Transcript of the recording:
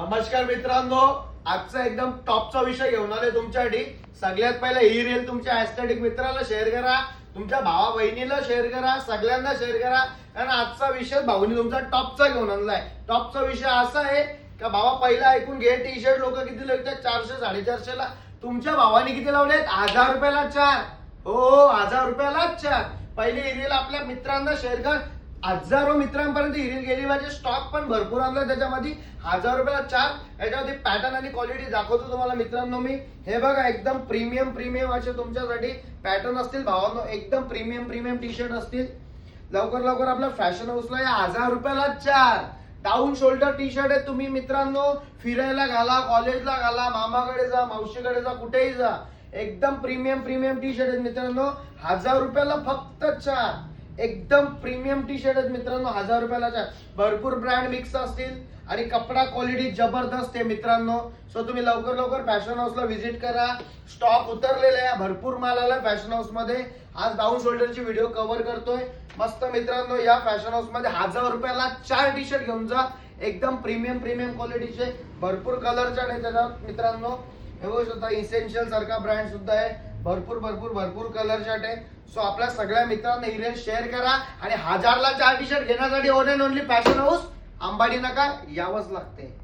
नमस्कार मित्रांनो, आजचा एकदम टॉपचा विषय घेऊन आले तुमच्यासाठी। सगळ्यात पहिले ही रील तुमच्या एस्थेटिक मित्राला शेअर करा, तुमच्या भावा बहिणीला शेअर करा, सगळ्यांना शेअर करा, कारण आजचा विषय भाऊनी तुमचा टॉपचा घेऊन आणलाय। टॉपचा विषय असा आहे का भावा पहिला ऐकून घे, टी शर्ट लोक किती लावतात 400 450 ला, तुमच्या भावाने किती लावलेत 1000 रुपयाला 4। हो 1000 रुपयाला 4। पहिले ही रील आपल्या मित्रांना शेअर कर, हजारो मित्रांपर्यंत ही रील गेली पाहिजे। स्टॉक पण भरपूर आणला त्याच्यामध्ये, 1000 रुपयाला 4। याच्यामध्ये पॅटर्न आणि क्वालिटी दाखवतो तुम्हाला मित्रांनो मी। हे बघा एकदम प्रीमियम असे तुमच्यासाठी पॅटर्न असतील भावांनो, एकदम प्रीमियम टी शर्ट असतील। लवकर आपल्या फॅशन हाऊसला या 1000 रुपयाला 4 डाऊन शोल्डर टी शर्ट आहे। तुम्ही मित्रांनो फिरायला घाला, कॉलेजला घाला, मामाकडे जा, मावशीकडे जा, कुठेही जा, एकदम प्रीमियम टी शर्ट आहेत मित्रांनो। 1000 रुपयाला फक्त 4 एकदम प्रीमियम टी शर्ट आहेत मित्रांनो, 1000 रुपयाला 4। भरपूर ब्रँड मिक्स असतील आणि कपडा क्वालिटी जबरदस्त आहे मित्रांनो। सो तुम्ही लवकर फॅशन हाऊसला व्हिजिट करा। स्टॉक उतरलेला आहे, भरपूर माल आला फॅशन हाऊस मध्ये। आज डाऊन शोल्डरची व्हिडिओ कव्हर करतोय मस्त मित्रांनो। या फॅशन हाऊस मध्ये 1000 रुपयाला 4 टी शर्ट घेऊन जा, एकदम प्रीमियम क्वालिटीचे। भरपूर कलर चार्ट आहे त्याच्यात मित्रांनो। हे बघू शकता इसेन्शियल सारखा ब्रँड सुद्धा आहे। भरपूर कलर चार्ट आहे। सो आपल्या सगळ्या मित्रांना ही रील शेअर करा आणि 1000 ला 4 टी शर्ट घेण्यासाठी on and only fashion house अंबाडी नका यावंच लागते।